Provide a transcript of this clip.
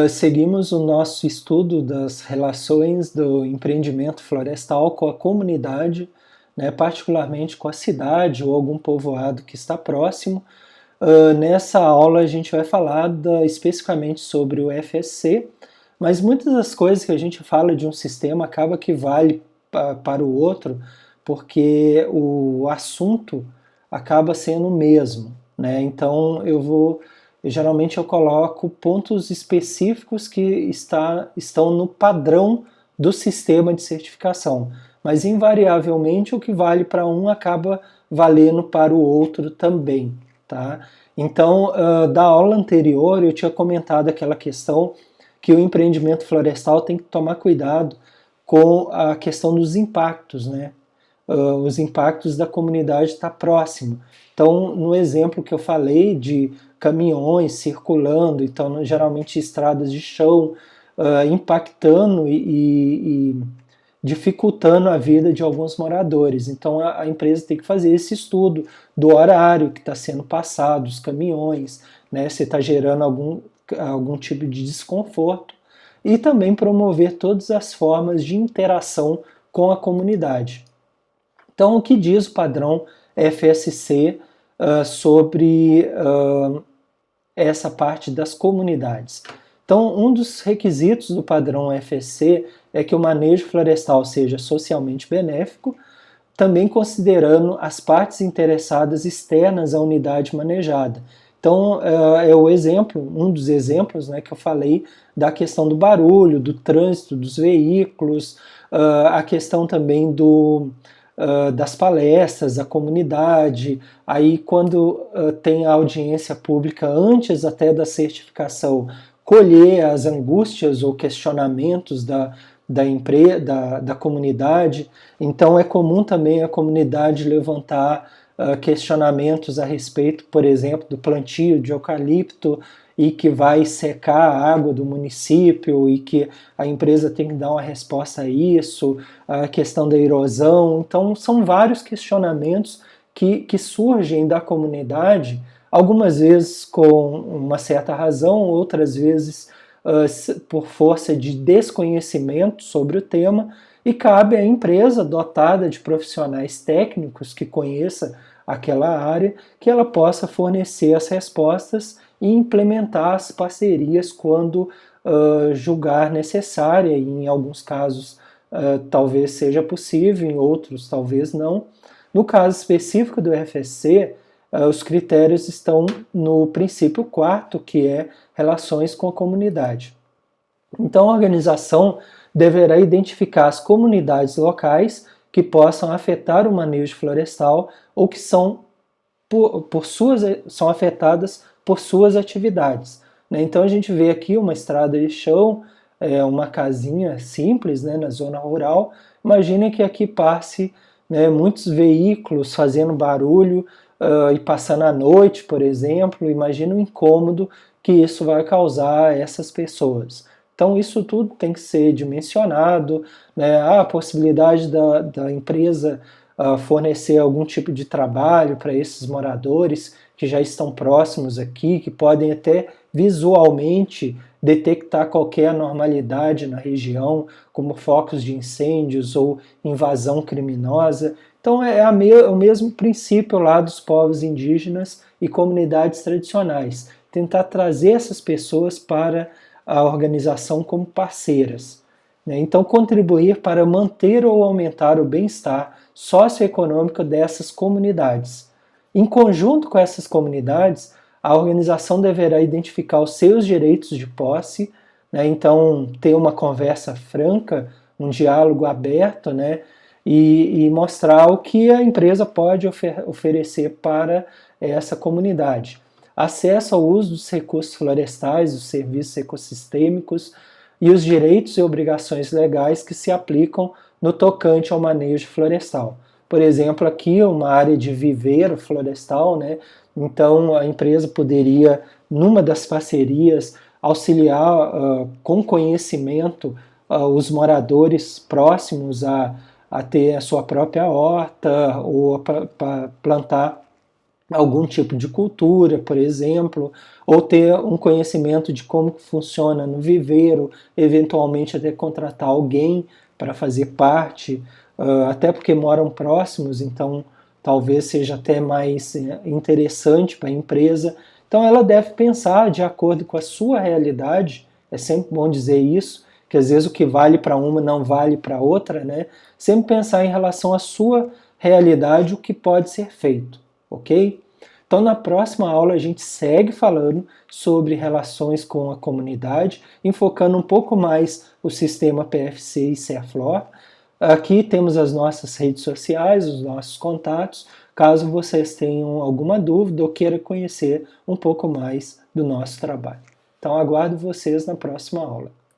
Seguimos o nosso estudo das relações do empreendimento florestal com a comunidade, né, particularmente com a cidade ou algum povoado que está próximo. Nessa aula a gente vai falar especificamente sobre o FSC, mas muitas das coisas que a gente fala de um sistema acaba que vale para o outro, porque o assunto acaba sendo o mesmo, né? Então geralmente eu coloco pontos específicos que estão no padrão do sistema de certificação, mas invariavelmente o que vale para um acaba valendo para o outro também, tá? Então, da aula anterior eu tinha comentado aquela questão que o empreendimento florestal tem que tomar cuidado com a questão dos impactos, né? Os impactos da comunidade estar próximo. Então, no exemplo que eu falei de caminhões circulando, então geralmente estradas de chão, impactando e dificultando a vida de alguns moradores. Então a empresa tem que fazer esse estudo do horário que está sendo passado, os caminhões, né, se está gerando algum tipo de desconforto, e também promover todas as formas de interação com a comunidade. Então, o que diz o padrão FSC sobre essa parte das comunidades? Então, um dos requisitos do padrão FSC é que o manejo florestal seja socialmente benéfico, também considerando as partes interessadas externas à unidade manejada. Então, é o exemplo, um dos exemplos, né, que eu falei da questão do barulho, do trânsito, dos veículos, a questão também das palestras, da comunidade. Aí, quando tem a audiência pública antes até da certificação, colher as angústias ou questionamentos da comunidade. Então é comum também a comunidade levantar questionamentos a respeito, por exemplo, do plantio de eucalipto e que vai secar a água do município e que a empresa tem que dar uma resposta a isso, a questão da erosão. Então são vários questionamentos que surgem da comunidade, algumas vezes com uma certa razão, outras vezes por força de desconhecimento sobre o tema, e cabe à empresa dotada de profissionais técnicos que conheça aquela área, que ela possa fornecer as respostas e implementar as parcerias quando julgar necessária, e em alguns casos talvez seja possível, em outros talvez não. No caso específico do FSC, os critérios estão no princípio quarto, que é relações com a comunidade. Então, a organização deverá identificar as comunidades locais que possam afetar o manejo florestal ou que são afetadas por suas atividades. Então, a gente vê aqui uma estrada de chão, uma casinha simples, né, na zona rural. Imagine que aqui passe, né, muitos veículos fazendo barulho, e passando a noite, por exemplo. Imagina o incômodo que isso vai causar a essas pessoas. Então isso tudo tem que ser dimensionado, né? Há a possibilidade da empresa fornecer algum tipo de trabalho para esses moradores que já estão próximos aqui, que podem até visualmente detectar qualquer anormalidade na região, como focos de incêndios ou invasão criminosa. Então é o mesmo princípio lá dos povos indígenas e comunidades tradicionais, tentar trazer essas pessoas para a organização como parceiras, né? Então contribuir para manter ou aumentar o bem-estar socioeconômico dessas comunidades. Em conjunto com essas comunidades, a organização deverá identificar os seus direitos de posse, né? Então ter uma conversa franca, um diálogo aberto, né? E mostrar o que a empresa pode oferecer para essa comunidade. Acesso ao uso dos recursos florestais, dos serviços ecossistêmicos e os direitos e obrigações legais que se aplicam no tocante ao manejo florestal. Por exemplo, aqui uma área de viveiro florestal, né? Então a empresa poderia, numa das parcerias, auxiliar com conhecimento os moradores próximos a ter a sua própria horta ou para plantar algum tipo de cultura, por exemplo, ou ter um conhecimento de como funciona no viveiro, eventualmente até contratar alguém para fazer parte, até porque moram próximos, então talvez seja até mais interessante para a empresa. Então ela deve pensar de acordo com a sua realidade, é sempre bom dizer isso, que às vezes o que vale para uma não vale para outra, né? Sempre pensar em relação à sua realidade o que pode ser feito, ok? Então, na próxima aula, a gente segue falando sobre relações com a comunidade, enfocando um pouco mais o sistema PFC e CERFLOR. Aqui temos as nossas redes sociais, os nossos contatos, caso vocês tenham alguma dúvida ou queiram conhecer um pouco mais do nosso trabalho. Então, aguardo vocês na próxima aula.